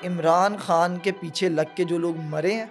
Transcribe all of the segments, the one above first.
عمران خان کے پیچھے لگ کے جو لوگ مرے ہیں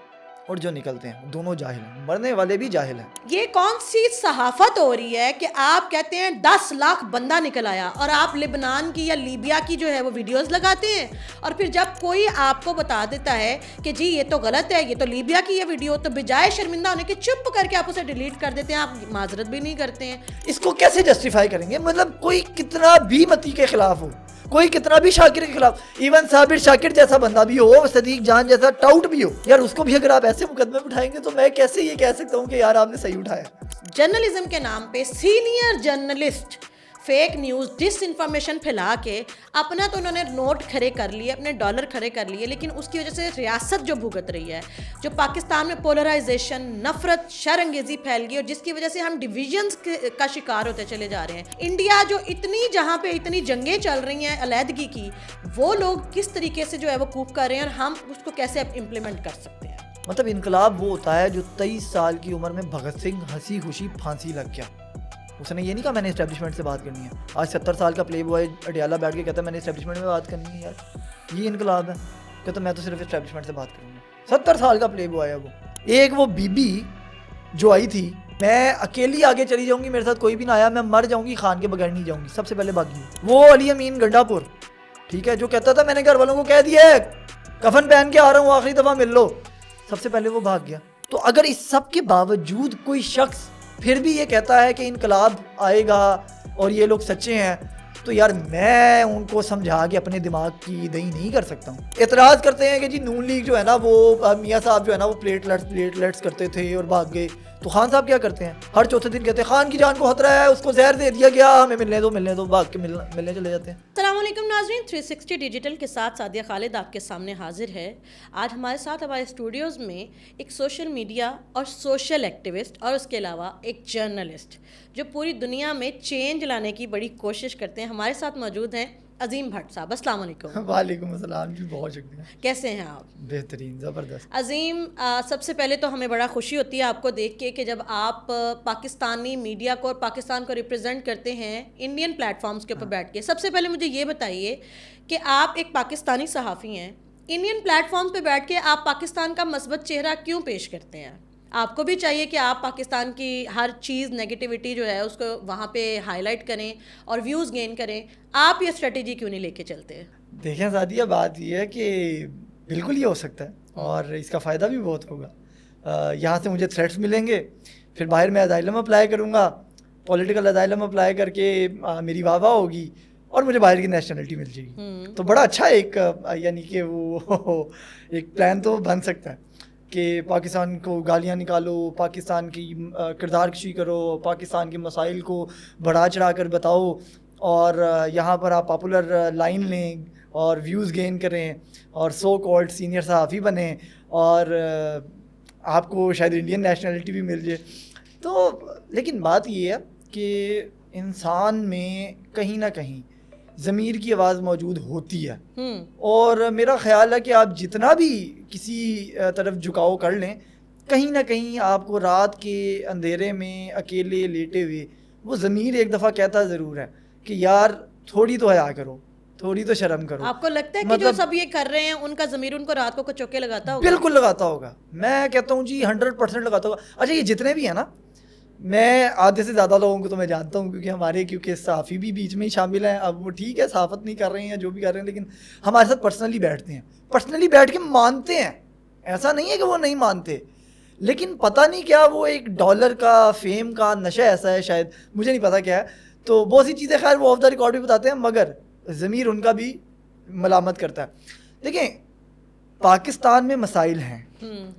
اور جو نکلتے ہیں دونوں جاہل ہیں, مرنے والے بھی جاہل ہیں. یہ کون سی صحافت ہو رہی ہے کہ آپ کہتے ہیں 10 لاکھ بندہ نکل آیا اور آپ لبنان کی یا لیبیا کی جو ہے وہ ویڈیوز لگاتے ہیں, اور پھر جب کوئی آپ کو بتا دیتا ہے کہ جی یہ تو غلط ہے, یہ تو لیبیا کی یہ ویڈیو, تو بجائے شرمندہ ہونے کے چپ کر کے آپ اسے ڈیلیٹ کر دیتے ہیں, آپ معذرت بھی نہیں کرتے ہیں. اس کو کیسے جسٹیفائی کریں گے؟ مطلب کوئی کتنا بھی متی کے خلاف ہو, کوئی کتنا بھی شاکر کے خلاف, ایون صابر شاکر جیسا بندہ بھی ہو, صدیق جان جیسا ٹاؤٹ بھی ہو, یار اس کو بھی اگر آپ ایسے مقدمے اٹھائیں گے تو میں کیسے یہ کہہ سکتا ہوں کہ یار آپ نے صحیح اٹھایا. جرنلزم کے نام پہ سینئر جرنلسٹ فیک نیوز ڈس انفارمیشن پھیلا کے اپنا تو انہوں نے نوٹ کھڑے کر لیے, اپنے ڈالر کھڑے کر لیے, لیکن اس کی وجہ سے ریاست جو بھگت رہی ہے, جو پاکستان میں پولرائزیشن, نفرت, شر انگیزی پھیل گئی, اور جس کی وجہ سے ہم ڈویژنز کا شکار ہوتے چلے جا رہے ہیں. انڈیا جو اتنی جہاں پہ اتنی جنگیں چل رہی ہیں علیحدگی کی, وہ لوگ کس طریقے سے جو ہے وہ کوپ کر رہے ہیں, اور ہم اس کو کیسے امپلیمنٹ کر سکتے ہیں. مطلب انقلاب وہ ہوتا ہے جو 23 سال کی عمر میں بھگت سنگھ ہنسی خوشی پھانسی لگ گیا, اس نے یہ نہیں کہا میں نے اسٹیبلشمنٹ سے بات کرنی ہے. آج 70 سال کا پلے بوائے اڈیالہ بیٹھ کے کہتا ہے میں نے اسٹیبلشمنٹ میں بات کرنی ہے. یار یہ انقلاب ہے, کہتا میں تو صرف اسٹیبلشمنٹ سے بات کروں گا. 70 سال کا پلے بوائے ہے وہ. ایک وہ بی بی جو آئی تھی, میں اکیلی آگے چلی جاؤں گی, میرے ساتھ کوئی بھی نہ آیا, میں مر جاؤں گی, خان کے بغیر نہیں جاؤں گی, سب سے پہلے بھاگی. وہ علی امین گنڈا پور, ٹھیک ہے, جو کہتا تھا میں نے گھر والوں کو کہہ دیا ہے کفن پہن کے آ رہا ہوں, آخری دفعہ مل لو, سب سے پہلے وہ بھاگ گیا. تو اگر اس سب کے باوجود کوئی شخص پھر بھی یہ کہتا ہے کہ انقلاب آئے گا اور یہ لوگ سچے ہیں, تو یار میں ان کو سمجھا کے اپنے دماغ کی دہی نہیں کر سکتا ہوں. اعتراض کرتے ہیں کہ جی نون لیگ جو ہے نا, وہ میاں صاحب جو ہے نا وہ پلیٹلیٹس کرتے تھے اور بھاگ گئے. تو خان صاحب کیا کرتے ہیں, ہر چوتھے دن کہتے ہیں خان کی جان کو خطرہ ہے, اس کو زہر دے دیا گیا, ہمیں ملنے دو, بھاگ کے ملنے چلے جاتے ہیں. السلام علیکم ناظرین, 360 ڈیجیٹل کے ساتھ سعدیہ خالد آپ کے سامنے حاضر ہے. آج ہمارے ساتھ ہمارے اسٹوڈیوز میں ایک سوشل میڈیا اور سوشل ایکٹیوسٹ, اور اس کے علاوہ ایک جرنلسٹ جو پوری دنیا میں چینج لانے کی بڑی کوشش کرتے ہیں. ہمارے ساتھ موجود ہیں عظیم بھٹ صاحب. السلام علیکم. وعلیکم السلام جی, بہت شکریہ. کیسے ہیں آپ؟ بہترین, زبردست. عظیم, سب سے پہلے تو ہمیں بڑا خوشی ہوتی ہے آپ کو دیکھ کے کہ جب آپ پاکستانی میڈیا کو اور پاکستان کو ریپرزینٹ کرتے ہیں انڈین پلیٹ فارمز کے اوپر بیٹھ کے. سب سے پہلے مجھے یہ بتائیے کہ آپ ایک پاکستانی صحافی ہیں, انڈین پلیٹ فارم پہ بیٹھ کے آپ پاکستان کا مثبت چہرہ کیوں پیش کرتے ہیں؟ آپ کو بھی چاہیے کہ آپ پاکستان کی ہر چیز نیگیٹیوٹی جو ہے اس کو وہاں پہ ہائی لائٹ کریں اور ویوز گین کریں. آپ یہ اسٹریٹجی کیوں نہیں لے کے چلتے؟ دیکھیں سعدیہ, بات یہ ہے کہ بالکل یہ ہو سکتا ہے اور اس کا فائدہ بھی بہت ہوگا. یہاں سے مجھے تھریٹس ملیں گے, پھر باہر میں ازائلم اپلائی کروں گا, پولیٹیکل ازائلم اپلائی کر کے میری واہ واہ ہوگی اور مجھے باہر کی نیشنلٹی مل جائے گی. تو بڑا اچھا ایک یعنی کہ وہ ایک پلان تو بن سکتا ہے کہ پاکستان کو گالیاں نکالو, پاکستان کی کردار کشی کرو, پاکستان کے مسائل کو بڑھا چڑھا کر بتاؤ, اور یہاں پر آپ پاپولر لائن لیں اور ویوز گین کریں اور سو کالڈ سینئر صحافی بنیں اور آپ کو شاید انڈین نیشنلٹی بھی مل جائے. تو لیکن بات یہ ہے کہ انسان میں کہیں نہ کہیں ضمیر کی آواز موجود ہوتی ہے, اور میرا خیال ہے کہ آپ جتنا بھی کسی طرف جھکاؤ کر لیں, کہیں نہ کہیں آپ کو رات کے اندھیرے میں اکیلے لیٹے ہوئے وہ ضمیر ایک دفعہ کہتا ضرور ہے کہ یار تھوڑی تو حیا کرو, تھوڑی تو شرم کرو. آپ کو لگتا ہے کہ جو سب یہ کر رہے ہیں ان کا ضمیر ان کو رات کو چوکے لگاتا ہوگا؟ بالکل لگاتا ہوگا, میں کہتا ہوں جی 100% لگاتا ہوگا. اچھا یہ جتنے بھی ہیں نا, میں آدھے سے زیادہ لوگوں کو تو میں جانتا ہوں کیونکہ صحافی بھی بیچ میں ہی شامل ہیں. اب وہ ٹھیک ہے صحافت نہیں کر رہے ہیں جو بھی کر رہے ہیں, لیکن ہمارے ساتھ پرسنلی بیٹھتے ہیں, پرسنلی بیٹھ کے مانتے ہیں. ایسا نہیں ہے کہ وہ نہیں مانتے, لیکن پتہ نہیں کیا وہ ایک ڈالر کا فیم کا نشہ ایسا ہے, شاید مجھے نہیں پتا کیا ہے. تو بہت سی چیزیں خیر وہ آف دا ریکارڈ بھی بتاتے ہیں, مگر ضمیر ان کا بھی ملامت کرتا ہے. دیکھیں پاکستان میں مسائل ہیں,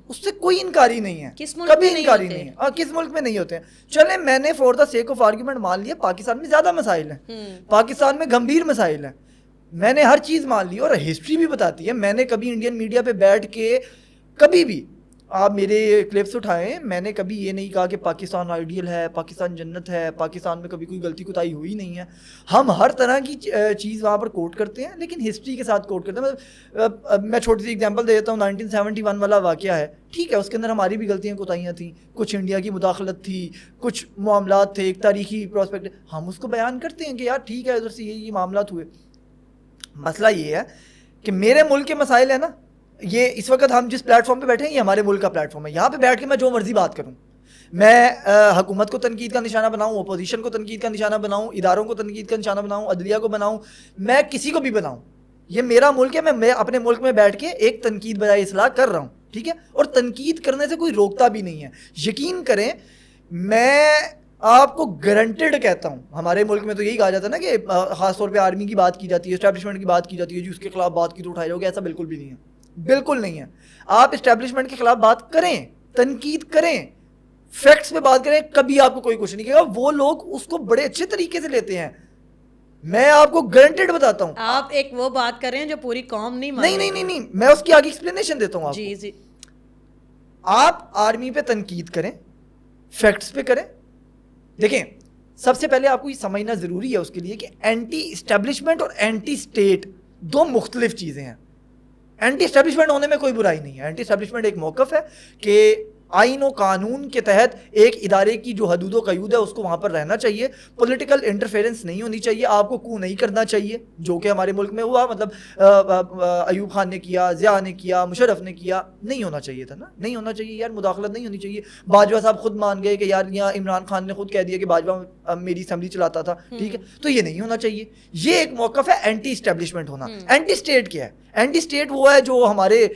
اس سے کوئی انکاری نہیں ہے, کبھی انکاری نہیں ہے. کس ملک میں نہیں ہوتے ہیں؟ چلیں میں نے four the sake of argument مان لیا پاکستان میں زیادہ مسائل ہیں, پاکستان میں گمبھیر مسائل ہیں, میں نے ہر چیز مان لی, اور ہسٹری بھی بتاتی ہے. میں نے کبھی انڈین میڈیا پہ بیٹھ کے کبھی بھی, آپ میرے کلپس اٹھائیں, میں نے کبھی یہ نہیں کہا کہ پاکستان آئیڈیل ہے, پاکستان جنت ہے, پاکستان میں کبھی کوئی غلطی کوتاہی ہوئی نہیں ہے. ہم ہر طرح کی چیز وہاں پر کوٹ کرتے ہیں, لیکن ہسٹری کے ساتھ کوٹ کرتے ہیں. میں چھوٹی سی ایگزامپل دے دیتا ہوں, 1971 والا واقعہ ہے, ٹھیک ہے, اس کے اندر ہماری بھی غلطیاں کوتاہیاں تھیں, کچھ انڈیا کی مداخلت تھی, کچھ معاملات تھے, ایک تاریخی پراسپیکٹ, ہم اس کو بیان کرتے ہیں کہ یار ٹھیک ہے ادھر سے یہ معاملات ہوئے. مسئلہ یہ ہے کہ میرے ملک کے مسائل ہیں نا, یہ اس وقت ہم جس پلیٹ فارم پہ بیٹھے ہیں یہ ہمارے ملک کا پلیٹ فارم ہے, یہاں پہ بیٹھ کے میں جو مرضی بات کروں, میں حکومت کو تنقید کا نشانہ بناؤں, اپوزیشن کو تنقید کا نشانہ بناؤں, اداروں کو تنقید کا نشانہ بناؤں, عدلیہ کو بناؤں, میں کسی کو بھی بناؤں, یہ میرا ملک ہے, میں اپنے ملک میں بیٹھ کے ایک تنقید بجائے اصلاح کر رہا ہوں, ٹھیک ہے, اور تنقید کرنے سے کوئی روکتا بھی نہیں ہے. یقین کریں میں آپ کو گارنٹیڈ کہتا ہوں, ہمارے ملک میں تو یہی کہا جاتا ہے نا کہ خاص طور پہ آرمی کی بات کی جاتی ہے, اسٹیبلشمنٹ کی بات کی جاتی ہے, جی اس کے خلاف بات کی تو اٹھائے جاؤ گے, ایسا بالکل بھی نہیں ہے, بالکل نہیں ہے. آپ اسٹیبلشمنٹ کے خلاف بات کریں, تنقید کریں, فیکٹس پہ بات کریں, کبھی آپ کو کوئی کچھ نہیں کہے گا. وہ لوگ اس کو بڑے اچھے طریقے سے لیتے ہیں, میں آپ کو گارنٹیڈ بتاتا ہوں. آپ ایک وہ بات کر رہے ہیں جو پوری قوم نہیں, میں اس کی آگے ایکسپلینیشن دیتا ہوں آپ جی کو. جی. آپ آرمی پہ تنقید کریں, فیکٹس پہ کریں. دیکھیں سب سے پہلے آپ کو یہ سمجھنا ضروری ہے اس کے لیے کہ اینٹی اسٹیبلشمنٹ اور اینٹی اسٹیٹ دو مختلف چیزیں ہیں. اینٹی اسٹیبلشمنٹ ہونے میں کوئی برائی نہیں ہے. اینٹی اسٹیبلشمنٹ ایک موقف ہے کہ آئین و قانون کے تحت ایک ادارے کی جو حدود و قیود ہے اس کو وہاں پر رہنا چاہیے, پولیٹیکل انٹرفیرنس نہیں ہونی چاہیے, آپ کو کو نہیں کرنا چاہیے, جو کہ ہمارے ملک میں ہوا. مطلب ایوب خان نے کیا, ضیاء نے کیا, مشرف نے کیا, نہیں ہونا چاہیے تھا نا, نہیں ہونا چاہیے یار, مداخلت نہیں ہونی چاہیے. باجوہ صاحب خود مان گئے کہ یار یہاں عمران خان نے خود کہہ دیا کہ باجوہ میری اسمبلی چلاتا تھا, ٹھیک ہے, تو یہ نہیں ہونا چاہیے. یہ ایک موقف ہے اینٹی اسٹیبلشمنٹ ہونا. اینٹی اسٹیٹ کیا ہے؟ اینٹی اسٹیٹ وہ ہے جو ہمارے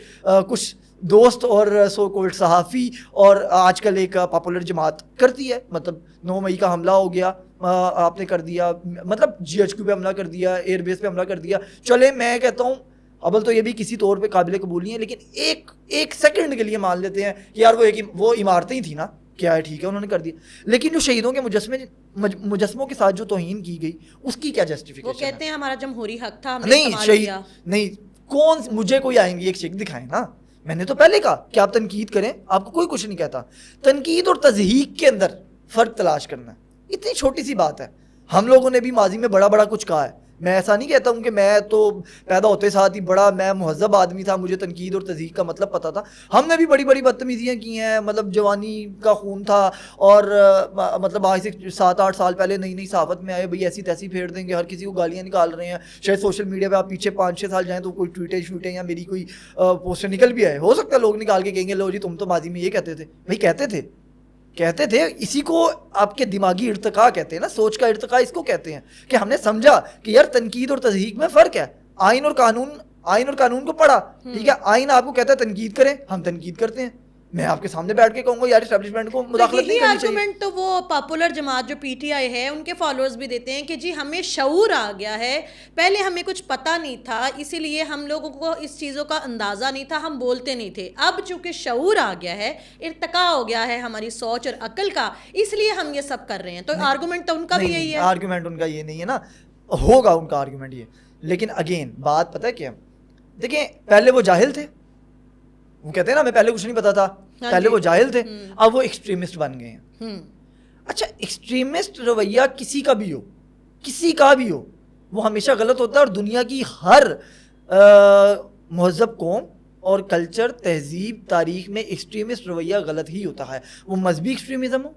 کچھ دوست اور سو کولڈ صحافی اور آج کل ایک پاپولر جماعت کرتی ہے. مطلب 9 مئی کا حملہ ہو گیا, آپ نے کر دیا, مطلب GHQ پہ حملہ کر دیا, ایئر بیس پہ حملہ کر دیا. چلے میں کہتا ہوں ابل تو یہ بھی کسی طور پہ قابل قبول نہیں ہے, لیکن ایک سیکنڈ کے لیے مان لیتے ہیں کہ یار وہ عمارتیں ہی تھی نا, کیا ہے, ٹھیک ہے, انہوں نے کر دیا. لیکن جو شہیدوں کے مجسموں کے ساتھ جو توہین کی گئی اس کی کیا جسٹیفیکیشن ہے؟ وہ کہتے ہیں ہمارا جمہوری حق تھا, ہم نے استعمال کیا. نہیں, کون مجھے کوئی آئیں گے ایک شیک دکھائیں نا. میں نے تو پہلے کہا کہ آپ تنقید کریں, آپ کو کوئی کچھ نہیں کہتا. تنقید اور تضحیق کے اندر فرق تلاش کرنا ہے, اتنی چھوٹی سی بات ہے. ہم لوگوں نے بھی ماضی میں بڑا بڑا کچھ کہا ہے. میں ایسا نہیں کہتا ہوں کہ میں تو پیدا ہوتے ساتھ ہی بڑا میں مہذب آدمی تھا, مجھے تنقید اور تضحیق کا مطلب پتہ تھا. ہم نے بھی بڑی بڑی بدتمیزیاں کی ہیں, مطلب جوانی کا خون تھا, اور مطلب آج سے 7-8 سال پہلے نئی نئی صحافت میں آئے, بھئی ایسی تیسی پھیر دیں گے, ہر کسی کو گالیاں نکال رہے ہیں. شاید سوشل میڈیا پہ آپ پیچھے 5-6 سال جائیں تو کوئی ٹویٹیں یا میری کوئی پوسٹر نکل بھی آئے, ہو سکتا ہے لوگ نکال کے کہیں گے لو جی تم تو ماضی میں یہ کہتے تھے. بھائی کہتے تھے, اسی کو آپ کے دماغی ارتقاء کہتے ہیں نا, سوچ کا ارتقاء اس کو کہتے ہیں کہ ہم نے سمجھا کہ یار تنقید اور تضحیق میں فرق ہے. آئین اور قانون کو پڑھا, ٹھیک ہے, آئین آپ کو کہتا ہے تنقید کریں, ہم تنقید کرتے ہیں. میں آپ کے سامنے بیٹھ کے کہوں گا یار اسٹیبلشمنٹ کو مداخلت نہیں کرنی چاہیے. آرگومنٹ تو وہ پاپولر جماعت جو PTI ہے ان کے فالوورز بھی دیتے ہیں کہ جی ہمیں شعور آ گیا ہے, پہلے ہمیں کچھ پتہ نہیں تھا, اسی لیے ہم لوگوں کو اس چیزوں کا اندازہ نہیں تھا, ہم بولتے نہیں تھے. اب چونکہ شعور آ گیا ہے, ارتقاء ہو گیا ہے ہماری سوچ اور عقل کا, اس لیے ہم یہ سب کر رہے ہیں. تو آرگومنٹ تو ان کا بھی یہی ہے. آرگومنٹ ان کا یہ نہیں ہے نا, ہوگا ان کا آرگومنٹ یہ, لیکن اگین بات پتہ ہے کیا, دیکھیں پہلے وہ جاہل تھے, وہ کہتے ہیں نا ہمیں پہلے کچھ نہیں پتا تھا, پہلے وہ جاہل تھے, اب وہ ایکسٹریمسٹ بن گئے ہیں. اچھا ایکسٹریمسٹ رویہ کسی کا بھی ہو وہ ہمیشہ غلط ہوتا ہے, اور دنیا کی ہر مہذب قوم اور کلچر, تہذیب, تاریخ میں ایکسٹریمسٹ رویہ غلط ہی ہوتا ہے. وہ مذہبی ایکسٹریمزم ہو,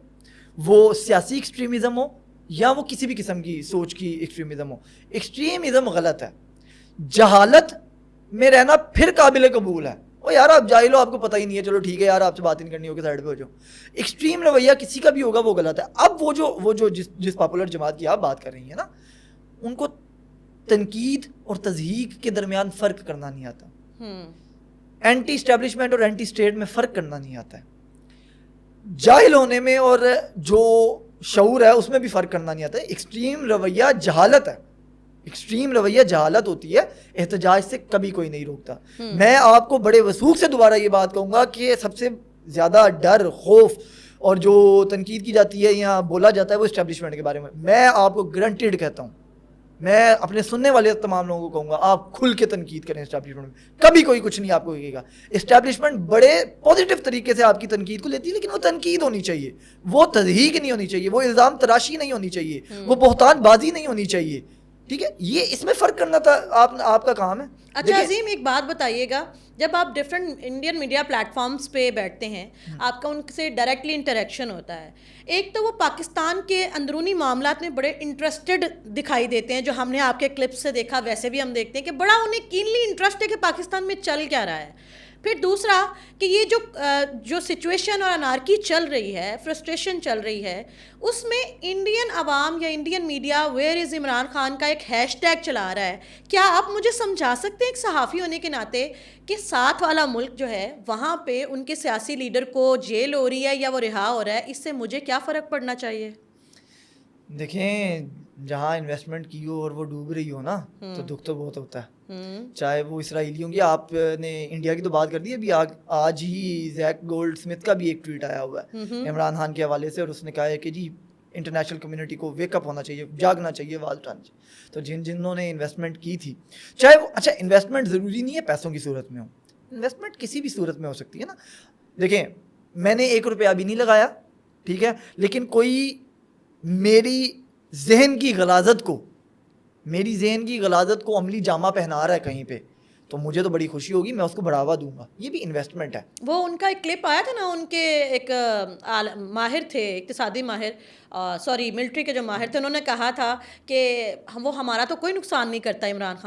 وہ سیاسی ایکسٹریمزم ہو, یا وہ کسی بھی قسم کی سوچ کی ایکسٹریمزم ہو, ایکسٹریمزم غلط ہے. جہالت میں رہنا پھر قابل قبول ہے. او یار آپ جاہل ہو, آپ کو پتہ ہی نہیں ہے, چلو ٹھیک ہے یار آپ سے بات نہیں کرنی ہوگی, سائڈ پہ ہو جاؤ. ایکسٹریم رویہ کسی کا بھی ہوگا وہ غلط ہے. اب وہ جو جس پاپولر جماعت کی آپ بات کر رہی ہیں نا, ان کو تنقید اور تضحیق کے درمیان فرق کرنا نہیں آتا, اینٹی اسٹیبلشمنٹ اور اینٹی اسٹیٹ میں فرق کرنا نہیں آتا ہے, جاہل ہونے میں اور جو شعور ہے اس میں بھی فرق کرنا نہیں آتا ہے. ایکسٹریم رویہ جہالت ہے, ایکسٹریم رویہ جہالت ہوتی ہے, احتجاج سے کبھی کوئی نہیں روکتا. میں آپ کو بڑے وثوق سے دوبارہ یہ بات کہوں گا کہ سب سے زیادہ ڈر, خوف اور جو تنقید کی جاتی ہے یا بولا جاتا ہے وہ اسٹیبلشمنٹ کے بارے میں. میں آپ کو گارنٹیڈ کہتا ہوں, میں اپنے سننے والے تمام لوگوں کو کہوں گا آپ کھل کے تنقید کریں اسٹیبلشمنٹ میں, کبھی کوئی کچھ نہیں آپ کو کہے گا. اسٹیبلشمنٹ بڑے پازیٹیو طریقے سے آپ کی تنقید کو لیتی ہے, لیکن وہ تنقید ہونی چاہیے, وہ تضحیق نہیں ہونی چاہیے, وہ الزام تراشی نہیں ہونی چاہیے, وہ بہتان بازی نہیں ہونی چاہیے. ٹھیک ہے, یہ اس میں فرق کرنا تھا آپ کا کام ہے. اچھا عظیم, ایک بات بتائیے گا, جب آپ different Indian media platforms پہ بیٹھتے ہیں, آپ کا ان سے ڈائریکٹلی انٹریکشن ہوتا ہے, ایک تو وہ پاکستان کے اندرونی معاملات میں بڑے انٹرسٹڈ دکھائی دیتے ہیں, جو ہم نے آپ کے کلپس سے دیکھا, ویسے بھی ہم دیکھتے ہیں کہ بڑا انہیں کینلی انٹرسٹ ہے کہ پاکستان میں چل کیا رہا ہے. پھر دوسرا کہ یہ جو سچویشن اور انارکی چل رہی ہے, فرسٹریشن چل رہی ہے, اس میں انڈین عوام یا Indian media where is Imran Khan کا ایک ہیش ٹیگ چلا رہا ہے. کیا آپ مجھے سمجھا سکتے ہیں ایک صحافی ہونے کے ناطے کہ ساتھ والا ملک جو ہے وہاں پہ ان کے سیاسی لیڈر کو جیل ہو رہی ہے یا وہ رہا ہو رہا ہے, اس سے مجھے کیا فرق پڑنا چاہیے؟ دیکھیں, جہاں انویسٹمنٹ کی ہو اور وہ ڈوب رہی ہو نا, تو دکھ تو بہت ہوتا ہے. چاہے وہ اسرائیلیوں کی, آپ نے انڈیا کی تو بات کر دی, ابھی آج ہی زیک گولڈ سمتھ کا بھی ایک ٹویٹ آیا ہوا ہے عمران خان کے حوالے سے, اور اس نے کہا ہے کہ جی انٹرنیشنل کمیونٹی کو ویک اپ ہونا چاہیے, جاگنا چاہیے, آواز اٹھانی چاہیے. تو جنہوں نے انویسٹمنٹ کی تھی, چاہے وہ, اچھا انویسٹمنٹ ضروری نہیں ہے پیسوں کی صورت میں ہو, انویسٹمنٹ کسی بھی صورت میں ہو سکتی ہے نا. دیکھیں, میں نے 1 روپیہ بھی نہیں لگایا, ٹھیک ہے, لیکن کوئی میری ذہن کی غلاظت کو عملی جامہ پہنا رہا ہے کہیں پہ, تو مجھے تو بڑی خوشی ہوگی, میں اس کو بڑھاوا دوں گا. یہ بھی انویسٹمنٹ ہے. وہ ان کا ایک کلپ آیا تھا نا, ان کے ایک ماہر تھے, اقتصادی ماہر, سوری ملٹری کے جو ماہر تھے, انہوں نے کہا تھا کہ وہ ہمارا تو کوئی نقصان نہیں کرتا عمران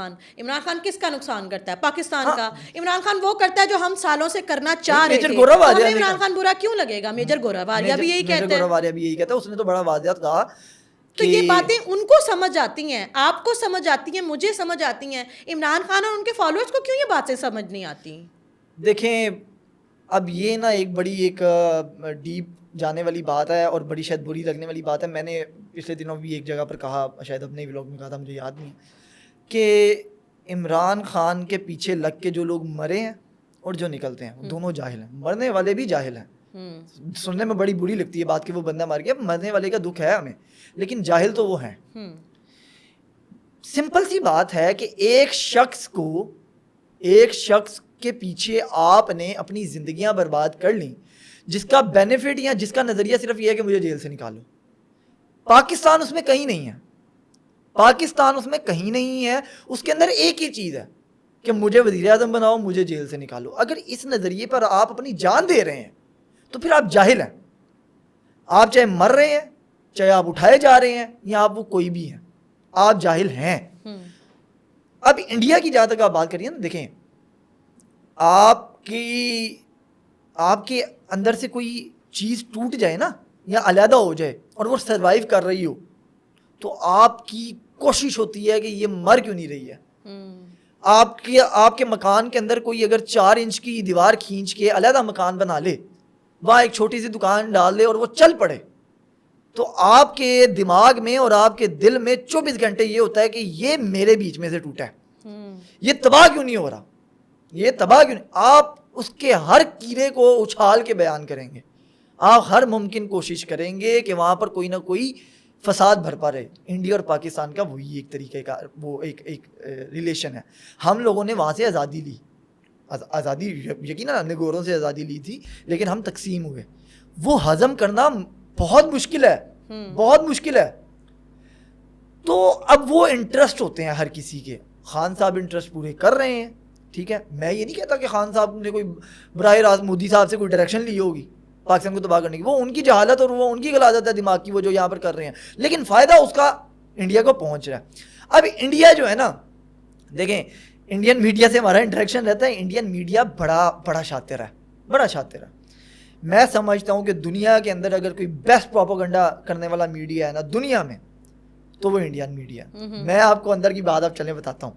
خان کس کا نقصان کرتا ہے؟ پاکستان کا. عمران خان وہ کرتا ہے جو ہم سالوں سے کرنا چاہ رہے تھے, ہمیں عمران خان برا کیوں لگے گا؟ میجر گورا واریہ بھی یہی کہتے ہیں. اس نے تو بڑا واضح کہا. تو یہ باتیں ان کو سمجھ آتی ہیں, آپ کو سمجھ آتی ہیں, مجھے سمجھ آتی ہیں, عمران خان اور ان کے فالوورز کو کیوں یہ باتیں سمجھ نہیں آتی؟ دیکھیں, اب یہ نا ایک بڑی ایک ڈیپ جانے والی بات ہے, اور بڑی شاید بری لگنے والی بات ہے. میں نے پچھلے دنوں بھی ایک جگہ پر کہا, شاید اپنے ولاگ میں کہا تھا, مجھے یاد نہیں, کہ عمران خان کے پیچھے لگ کے جو لوگ مرے ہیں اور جو نکلتے ہیں, وہ دونوں جاہل ہیں. مرنے والے بھی جاہل ہیں. سننے میں بڑی بری لگتی ہے بات کہ وہ بندہ مر گیا, مرنے والے کا دکھ ہے ہمیں, لیکن جاہل تو وہ ہیں. سمپل سی بات ہے کہ ایک شخص کے پیچھے آپ نے اپنی زندگیاں برباد کر لیں, جس کا بینیفٹ یا جس کا نظریہ صرف یہ ہے کہ مجھے جیل سے نکالو. پاکستان اس میں کہیں نہیں ہے. اس کے اندر ایک ہی چیز ہے کہ مجھے وزیر اعظم بناؤ, مجھے جیل سے نکالو. اگر اس نظریے پر آپ اپنی جان دے رہے ہیں تو پھر آپ جاہل ہیں. آپ چاہے مر رہے ہیں, چاہے آپ اٹھائے جا رہے ہیں, یا آپ وہ کوئی بھی ہیں, آپ جاہل ہیں. اب انڈیا کی جہاں تک آپ بات کریے نا, دیکھیں, آپ کے اندر سے کوئی چیز ٹوٹ جائے نا, یا علیحدہ ہو جائے, اور وہ سروائیو کر رہی ہو, تو آپ کی کوشش ہوتی ہے کہ یہ مر کیوں نہیں رہی ہے. آپ کے مکان کے اندر کوئی اگر 4 انچ کی دیوار کھینچ کے علیحدہ مکان بنا لے, وہاں ایک چھوٹی سی دکان ڈال دے اور وہ چل پڑے, تو آپ کے دماغ میں اور آپ کے دل میں 24 گھنٹے یہ ہوتا ہے کہ یہ میرے بیچ میں سے ٹوٹا ہے, یہ تباہ کیوں نہیں ہو رہا, یہ تباہ کیوں نہیں. آپ اس کے ہر کیڑے کو اچھال کے بیان کریں گے, آپ ہر ممکن کوشش کریں گے کہ وہاں پر کوئی نہ کوئی فساد بھرپا رہے. انڈیا اور پاکستان کا وہی ایک طریقے کا وہ ایک ریلیشن ہے. ہم لوگوں نے وہاں سے آزادی لی, یقیناً ہم نے گوروں سے آزادی لی تھی, لیکن ہم تقسیم ہوئے. وہ ہضم کرنا بہت مشکل ہے. تو اب وہ انٹرسٹ ہوتے ہیں ہر کسی کے. خان صاحب انٹرسٹ پورے کر رہے ہیں, ٹھیک ہے. میں یہ نہیں کہتا کہ خان صاحب نے کوئی براہ راست مودی صاحب سے کوئی ڈائریکشن لی ہوگی پاکستان کو تباہ کرنے کی. وہ ان کی جہالت اور وہ ان کی غلاظت ہے دماغ کی, وہ جو یہاں پر کر رہے ہیں, لیکن فائدہ اس کا انڈیا کو پہنچ رہا ہے. اب انڈیا جو ہے نا, دیکھیں, انڈین میڈیا سے ہمارا انٹریکشن رہتا ہے. انڈین میڈیا بڑا شاطر ہے. میں سمجھتا ہوں کہ دنیا کے اندر اگر کوئی بیسٹ پروپیگنڈا کرنے والا میڈیا ہے نا دنیا میں, تو وہ انڈین میڈیا. میں آپ کو اندر کی بات اب چلیں بتاتا ہوں.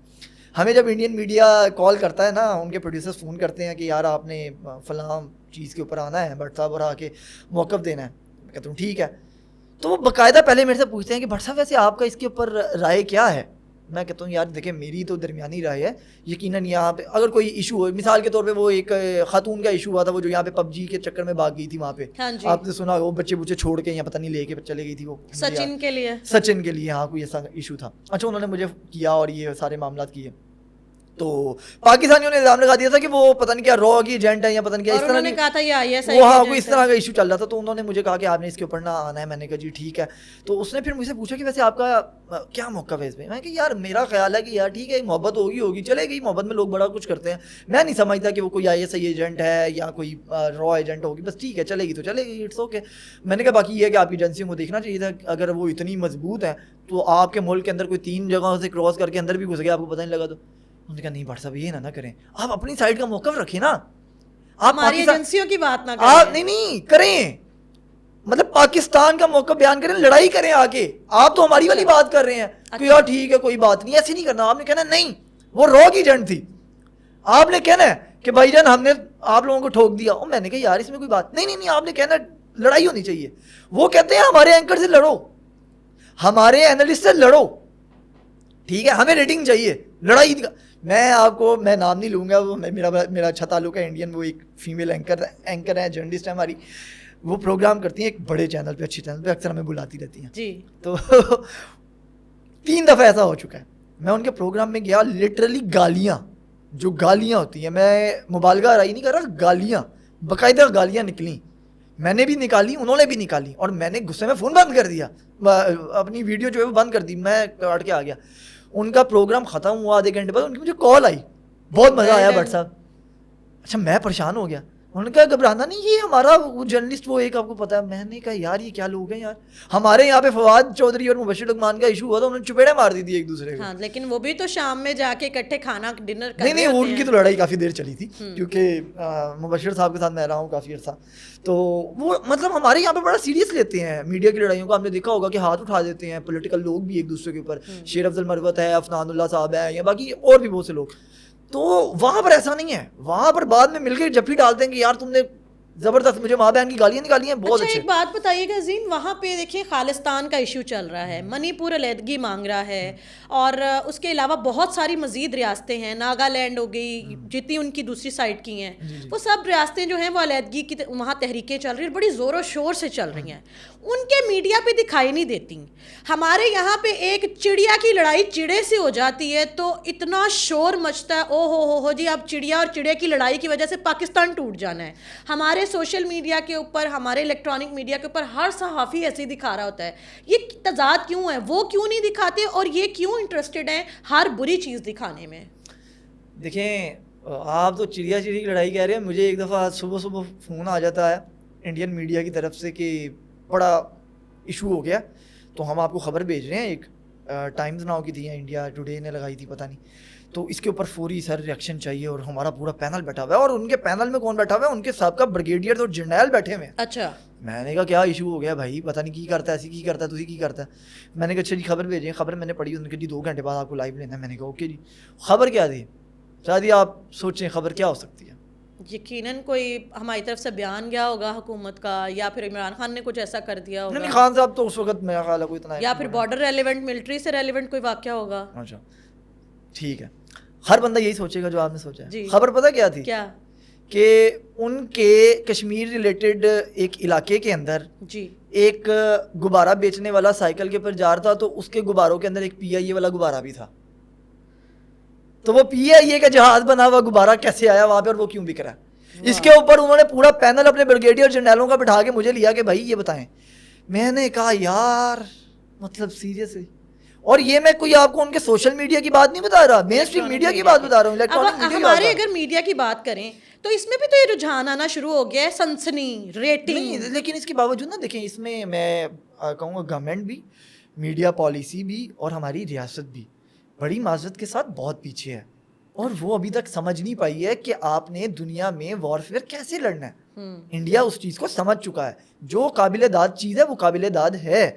ہمیں جب انڈین میڈیا کال کرتا ہے نا, ان کے پروڈیوسرز فون کرتے ہیں کہ یار آپ نے فلاں چیز کے اوپر آنا ہے بٹ صاحب, اور آ کے موقف دینا ہے. میں کہتا ہوں ٹھیک ہے. تو وہ باقاعدہ پہلے میرے سے پوچھتے ہیں کہ بٹ صاحب ویسے آپ کا اس کے اوپر رائے کیا ہے. میں کہتا ہوں یار دیکھیں, میری تو درمیانی رائے ہے. یقیناً یہاں پہ اگر کوئی ایشو ہو, مثال کے طور پہ وہ ایک خاتون کا ایشو ہوا تھا, وہ جو یہاں پہ PUBG کے چکر میں بھاگ گئی تھی وہاں پہ, آپ نے سنا, وہ بچے چھوڑ کے یا پتہ نہیں لے کے چلے گئی تھی, وہ سچن کے لیے, ہاں کوئی ایسا ایشو تھا. اچھا, انہوں نے مجھے کیا اور یہ سارے معاملات کیے. تو پاکستانیوں نے الزام لگا دیا تھا کہ وہ پتہ نہیں کیا را کی ایجنٹ ہے یا پتہ نہیں کیا اس طرح نے کہا تھا یہ IS وہاں کوئی اس طرح کا ایشو چل رہا تھا. تو انہوں نے مجھے کہا کہ آپ نے اس کے اوپر نہ آنا ہے. میں نے کہا جی ٹھیک ہے. تو اس نے پھر مجھ سے پوچھا کہ ویسے آپ کا کیا موقف ہے اس پہ. میں کہ یار میرا خیال ہے کہ یار ٹھیک ہے محبت ہوگی چلے گی, محبت میں لوگ بڑا کچھ کرتے ہیں. میں نہیں سمجھتا کہ وہ کوئی IS ایجنٹ ہے یا کوئی را ایجنٹ ہوگی, بس ٹھیک ہے چلے گی تو چلے گی, اٹس اوکے. میں نے کہا باقی یہ ہے کہ آپ کی ایجنسیوں کو دیکھنا چاہیے تھا, اگر وہ اتنی مضبوط ہے تو آپ کے ملک کے اندر کوئی 3 جگہوں سے کراس کر کے اندر بھی گھس گیا, آپ کو پتہ نہیں لگا. تو انہوں نے کہا نہیں بھٹ صاحب یہ نہ کریں, آپ اپنی سائڈ کا موقف رکھیں نا, آپ ہماری ایجنسیوں کی بات نہ کریں. آپ نہیں کریں, مطلب پاکستان کا موقف بیان کریں, لڑائی کریں آ کے. آپ تو ہماری والی بات کر رہے ہیں کہ یار ٹھیک ہے کوئی بات نہیں, ایسے نہیں کرنا. آپ نے کہنا نہیں وہ را کی ایجنٹ تھی, آپ نے کہنا ہے کہ بھائی جان ہم نے آپ لوگوں کو ٹھوک دیا. اور میں نے کہا یار اس میں کوئی بات نہیں, آپ نے کہنا لڑائی ہونی چاہیے. وہ کہتے ہیں ہمارے اینکر سے لڑو, ہمارے اینالسٹ سے لڑو, ٹھیک ہے ہمیں ریٹنگ چاہیے, لڑائی. میں آپ کو میں نام نہیں لوں گا, وہ میرا اچھا تعلق ہے انڈین, وہ ایک فیمیل اینکر ہے, جرنلسٹ ہے ہماری, وہ پروگرام کرتی ہیں ایک بڑے چینل پہ, اچھے چینل پہ, اکثر ہمیں بلاتی رہتی ہیں جی. تو 3 دفعہ ایسا ہو چکا ہے میں ان کے پروگرام میں گیا, لٹرلی گالیاں, جو گالیاں ہوتی ہیں, میں مبالغہ رائی نہیں کر رہا, گالیاں باقاعدہ گالیاں نکلیں, میں نے بھی نکالی, انہوں نے بھی نکالی, اور میں نے غصے میں فون بند کر دیا, اپنی ویڈیو جو ہے وہ بند کر دی, میں کاٹ کے آ گیا. ان کا پروگرام ختم ہوا, آدھے گھنٹے بعد ان کی مجھے کال آئی, بہت مزہ آیا بٹ صاحب. اچھا میں پریشان ہو گیا, انہوں نے کہا گھبرانا نہیں, یہ ہمارا وہ جرنلسٹ وہ ایک آپ کو پتا ہے. میں نے کہا یار یہ کیا لوگ ہیں یار, ہمارے یہاں پہ فواد چودھری اور مبشر لقمان کا ایشو ہوا تھا, انہوں نے چپیڑے مار دی تھی ایک دوسرے کو. ہاں لیکن وہ بھی تو شام میں جا کے اکٹھے کھانا ڈنر کرتے ہیں. نہیں ان کی تو لڑائی کافی دیر چلی تھی, کیونکہ مبشر صاحب کے ساتھ میں رہا ہوں کافی عرصہ, تو وہ مطلب ہمارے یہاں پہ بڑا سیریس لیتے ہیں میڈیا کی لڑائیوں کو. آپ نے دیکھا ہوگا کہ ہاتھ اٹھا دیتے ہیں پولیٹیکل لوگ بھی ایک دوسرے کے اوپر, شیر افضل مروت ہے, افنان اللہ صاحب ہے, یا باقی اور بھی بہت سے لوگ. تو وہاں پر ایسا نہیں ہے, وہاں پر بعد میں مل کے جب بھی ڈالتے ہیں کہ یار تم نے زبردست مجھے ماں بہن کی گالیاں نکالی ہیں, بہت اچھے. ایک بات بتائیے گا زین, وہاں پہ دیکھیں خالستان کا ایشو چل رہا ہے, منی پور علیحدگی مانگ رہا ہے, اور اس کے علاوہ بہت ساری مزید ریاستیں ہیں, ناگالینڈ ہو گئی, جتنی ان کی دوسری سائڈ کی ہیں, وہ سب ریاستیں جو ہیں وہ علیحدگی کی وہاں تحریکیں چل رہی ہیں, بڑی زور و شور سے چل رہی ہیں, ان کے میڈیا پہ دکھائی نہیں دیتی. ہمارے یہاں پہ ایک چڑیا کی لڑائی چڑے سے ہو جاتی ہے تو اتنا شور مچتا ہے, او ہو جی اب چڑیا اور چڑے کی لڑائی کی وجہ سے پاکستان ٹوٹ جانا ہے. ہمارے سوشل میڈیا کے اوپر, ہمارے الیکٹرانک میڈیا کے اوپر ہر صحافی ایسے دکھا رہا ہوتا ہے. یہ تضاد کیوں ہے, وہ کیوں نہیں دکھاتے, اور یہ کیوں انٹرسٹڈ ہیں ہر بری چیز دکھانے میں؟ دیکھیں آپ تو چڑیا چڑی کی لڑائی کہہ رہے ہیں, مجھے ایک دفعہ صبح فون آ جاتا ہے انڈین میڈیا کی طرف سے کہ بڑا ایشو ہو گیا, تو ہم آپ کو خبر بھیج رہے ہیں. ایک ٹائمز ناؤ کی تھی یا انڈیا ٹوڈے نے لگائی تھی پتہ نہیں, تو اس کے اوپر فوری سر ریئیکشن چاہیے, اور ہمارا پورا پینل بیٹھا ہوا ہے, اور ان کے پینل میں کون بیٹھا ہوا ہے, ان کے سابقہ بریگیڈیئر اور جرنیل بیٹھے ہوئے ہیں. اچھا میں نے کہا کیا ایشو ہو گیا بھائی, پتہ نہیں کی کرتا ہے, ایسی کی کرتا ہے, تجھے کی کرتا ہے. میں نے کہا اچھا جی خبر بھیجیں. خبر میں نے پڑھی, ان کے جی 2 گھنٹے بعد آپ کو لائیو لینا ہے. میں نے کہا اوکے جی. خبر کیا تھی, شاید آپ سوچیں خبر کیا ہو سکتی ہے. یقیناً کوئی ہماری طرف سے بیان گیا ہوگا حکومت کا, یا پھر عمران خان نے کچھ ایسا کر دیا ہوگا. نہیں خان صاحب تو اس وقت میرا خیال ہے کوئی اتنا, یا پھر بارڈر ریلیونٹ, ملٹری سے ریلیونٹ کوئی واقعہ ہوگا. اچھا ٹھیک ہے, ہر بندہ یہی سوچے گا جو آپ نے سوچا ہے. جی. خبر پتہ کیا تھی, کیا کہ ان کے کشمیر ریلیٹڈ ایک علاقے کے اندر جی ایک غبارہ بیچنے والا سائیکل کے اوپر جا رہا تھا, تو اس کے غباروں کے اندر ایک PIA والا غبارہ بھی تھا. تو وہ PIA کا جہاز بنا ہوا غبارہ کیسے آیا وہاں پہ, اور وہ کیوں بک رہا ہے. اس کے اوپر انہوں نے پورا پینل اپنے بریگیڈیئر جرنیلوں کا بٹھا کے مجھے لیا کہ بھائی یہ بتائیں. میں نے کہا یار مطلب سیریسلی, اور یہ میں کوئی آپ کو ان کے سوشل میڈیا کی بات نہیں بتا رہا, مین اسٹریم میڈیا کی بات بتا رہا ہوں, الیکٹرانک میڈیا. ہمارے اگر میڈیا کی بات کریں تو اس میں بھی تو یہ رجحان آنا شروع ہو گیا ہے, سنسنی ریٹنگ. لیکن اس کے باوجود نا دیکھیں, اس میں میں کہوں گا گورنمنٹ بھی, میڈیا پالیسی بھی, اور ہماری ریاست بھی بڑی معذرت کے ساتھ بہت پیچھے ہے, اور وہ ابھی تک سمجھ نہیں پائی ہے کہ آپ نے دنیا میں وارفیئر کیسے لڑنا ہے. انڈیا اس چیز کو سمجھ چکا ہے, جو قابل داد چیز ہے وہ قابل داد ہے,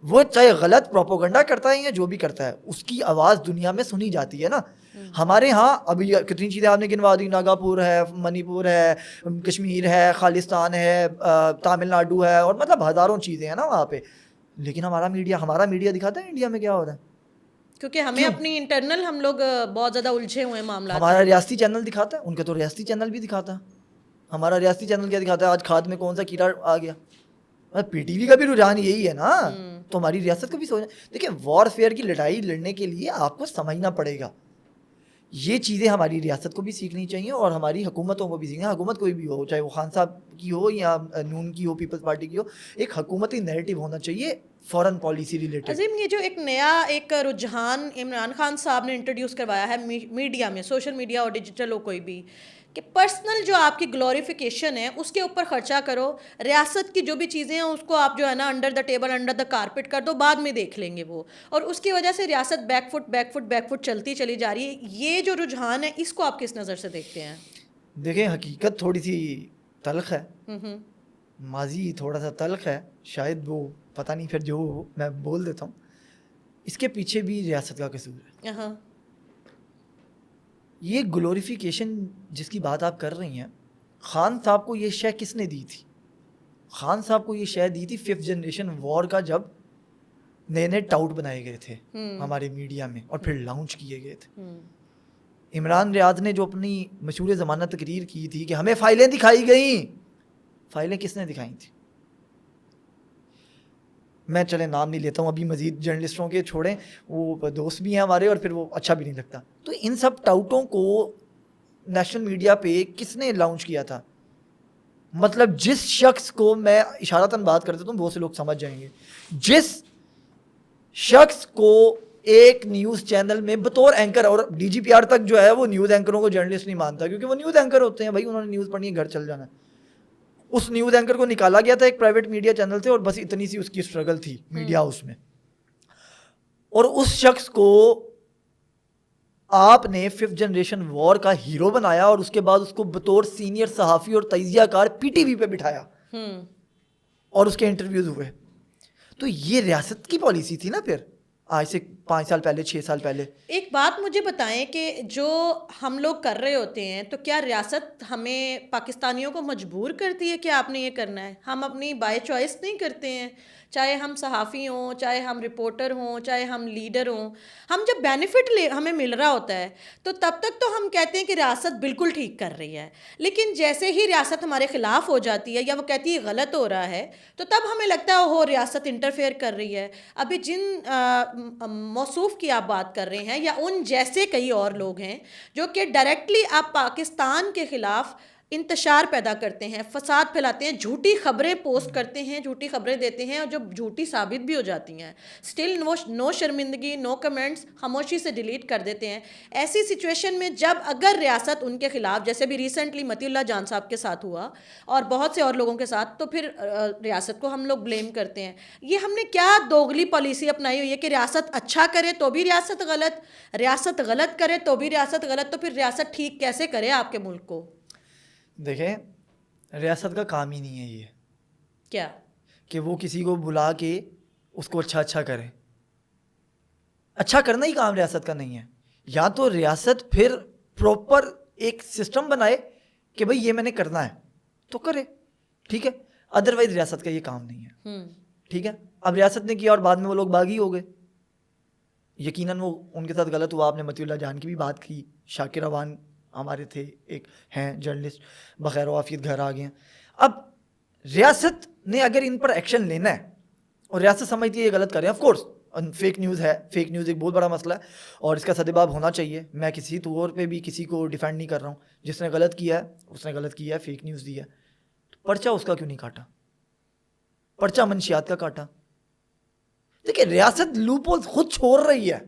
وہ چاہے غلط پروپوگنڈا کرتا ہے یا جو بھی کرتا ہے, اس کی آواز دنیا میں سنی جاتی ہے نا. ہمارے ہاں ابھی کتنی چیزیں آپ نے گنوا دی, ناگا پور ہے, منی پور ہے, کشمیر ہے, خالستان ہے, تامل ناڈو ہے, اور مطلب ہزاروں چیزیں ہیں نا وہاں پہ. لیکن ہمارا میڈیا دکھاتا ہے انڈیا میں کیا ہو رہا ہے, کیونکہ ہمیں اپنی انٹرنل ہم لوگ بہت زیادہ الجھے ہوئے ہیں معاملات. ہمارا ریاستی چینل دکھاتا ہے, ان کا تو ریاستی چینل بھی دکھاتا ہے. ہمارا ریاستی چینل کیا دکھاتا ہے, آج کھاد میں کون سا کیڑا آ گیا. PTV کا بھی رجحان یہی ہے نا, تو ہماری ریاست کو بھی سوچنا. دیکھیں وار فیئر کی لڑائی لڑنے کے لیے آپ کو سمجھنا پڑے گا یہ چیزیں ہماری ریاست کو بھی سیکھنی چاہیے اور ہماری حکومتوں کو بھی سیکھنا. حکومت کوئی بھی ہو, چاہے وہ خان صاحب کی ہو یا نون کی ہو, پیپلز پارٹی کی ہو, ایک حکومتی نیریٹو ہونا چاہیے فورن پالیسی ریلیٹڈ. عظیم, یہ جو ایک نیا ایک رجحان عمران خان صاحب نے انٹروڈیوس کروایا ہے میڈیا میں, سوشل میڈیا اور ڈیجیٹل ہو کوئی بھی, کہ پرسنل جو آپ کی گلوریفیکیشن ہے اس کے اوپر خرچہ کرو, ریاست کی جو بھی چیزیں ہیں اس کو آپ جو ہے نا under the table under the carpet کر دو, بعد میں دیکھ لیں گے وہ, اور اس کی وجہ سے ریاست بیک فٹ چلتی چلی جا رہی ہے. یہ جو رجحان ہے اس کو آپ کس نظر سے دیکھتے ہیں؟ دیکھیں, حقیقت تھوڑی سی تلخ ہے, ماضی تھوڑا سا تلخ ہے, شاید وہ پتہ نہیں, پھر جو میں بول دیتا ہوں, اس کے پیچھے بھی ریاست کا قصور ہے. یہ گلوریفیکیشن جس کی بات آپ کر رہی ہیں, خان صاحب کو یہ شے کس نے دی تھی؟ خان صاحب کو یہ شے دی تھی 5th جنریشن وار کا, جب نئے نئے ٹاؤٹ بنائے گئے تھے ہمارے میڈیا میں اور پھر لانچ کیے گئے تھے. عمران ریاض نے جو اپنی مشہور زمانہ تقریر کی تھی کہ ہمیں فائلیں دکھائی گئیں, فائلیں کس نے دکھائی تھیں؟ میں چلے نام نہیں لیتا ہوں ابھی, مزید جرنلسٹوں کے چھوڑیں, وہ دوست بھی ہیں ہمارے اور پھر وہ اچھا بھی نہیں لگتا. تو ان سب ٹاؤٹوں کو نیشنل میڈیا پہ کس نے لانچ کیا تھا؟ مطلب جس شخص کو, میں اشارتاً بات کرتا ہوں بہت سے لوگ سمجھ جائیں گے, جس شخص کو ایک نیوز چینل میں بطور اینکر, اور ڈی جی پی آر تک جو ہے وہ نیوز اینکروں کو جرنلسٹ نہیں مانتا, کیونکہ وہ نیوز اینکر ہوتے ہیں بھائی, انہوں نے نیوز پڑھنی ہے, گھر چل جانا ہے. اس نیوز اینکر کو نکالا گیا تھا ایک پرائیویٹ میڈیا چینل سے, اور بس اتنی سی اس کی اسٹرگل تھی میڈیا ہاؤس میں, اور اس شخص کو آپ نے 5th جنریشن وار کا ہیرو بنایا, اور اس کے بعد اس کو بطور سینئر صحافی اور تجزیہ کار پی ٹی وی پہ بٹھایا اور اس کے انٹرویوز ہوئے. تو یہ ریاست کی پالیسی تھی نا پھر, آج سے 5 سال پہلے, 6 سال پہلے. ایک بات مجھے بتائیں کہ جو ہم لوگ کر رہے ہوتے ہیں, تو کیا ریاست ہمیں پاکستانیوں کو مجبور کرتی ہے کہ آپ نے یہ کرنا ہے؟ ہم اپنی بائی چوائس نہیں کرتے ہیں, چاہے ہم صحافی ہوں, چاہے ہم رپورٹر ہوں, چاہے ہم لیڈر ہوں. ہم جب بینیفٹ ہمیں مل رہا ہوتا ہے تو تب تک تو ہم کہتے ہیں کہ ریاست بالکل ٹھیک کر رہی ہے, لیکن جیسے ہی ریاست ہمارے خلاف ہو جاتی ہے یا وہ کہتی ہے غلط ہو رہا ہے, تو تب ہمیں لگتا ہے ہو ریاست انٹرفیئر کر رہی ہے. ابھی جن موصوف کی آپ بات کر رہے ہیں, یا ان جیسے کئی اور لوگ ہیں جو کہ ڈائریکٹلی آپ پاکستان کے خلاف انتشار پیدا کرتے ہیں, فساد پھیلاتے ہیں, جھوٹی خبریں پوسٹ کرتے ہیں, جھوٹی خبریں دیتے ہیں, اور جو جھوٹی ثابت بھی ہو جاتی ہیں, اسٹل نو شرمندگی, نو کمنٹس, خاموشی سے ڈیلیٹ کر دیتے ہیں. ایسی سچویشن میں جب اگر ریاست ان کے خلاف, جیسے بھی ریسنٹلی متی اللہ جان صاحب کے ساتھ ہوا اور بہت سے اور لوگوں کے ساتھ, تو پھر ریاست کو ہم لوگ بلیم کرتے ہیں. یہ ہم نے کیا دوگلی پالیسی اپنائی ہوئی ہے کہ ریاست اچھا کرے تو بھی ریاست غلط, ریاست غلط کرے تو بھی ریاست غلط. تو پھر ریاست ٹھیک کیسے کرے آپ کے ملک کو؟ دیکھیں, ریاست کا کام ہی نہیں ہے یہ کیا کہ وہ کسی کو بلا کے اس کو اچھا کرے. اچھا کرنا ہی کام ریاست کا نہیں ہے. یا تو ریاست پھر پراپر ایک سسٹم بنائے کہ بھئی یہ میں نے کرنا ہے تو کرے, ٹھیک ہے, ادروائز ریاست کا یہ کام نہیں ہے. ٹھیک ہے, اب ریاست نے کیا اور بعد میں وہ لوگ باغی ہو گئے, یقیناً وہ ان کے ساتھ غلط ہوا. آپ نے متی اللہ جان کی بھی بات کی, شاکر روان ہمارے تھے, ایک ہیں جرنلسٹ, بخیر و عافیت گھر آ گئے ہیں. اب ریاست نے اگر ان پر ایکشن لینا ہے, اور ریاست سمجھتی ہے یہ غلط کر رہے ہیں, آف کورس فیک نیوز ہے, فیک نیوز ایک بہت بڑا مسئلہ ہے اور اس کا سدباب ہونا چاہیے. میں کسی طور پہ بھی کسی کو ڈیفینڈ نہیں کر رہا ہوں, جس نے غلط کیا ہے اس نے غلط کیا ہے, فیک نیوز دی ہے, پرچہ اس کا کیوں نہیں کاٹا, پرچہ منشیات کا کاٹا. دیکھیں, ریاست لوپ ہول خود چھوڑ رہی ہے,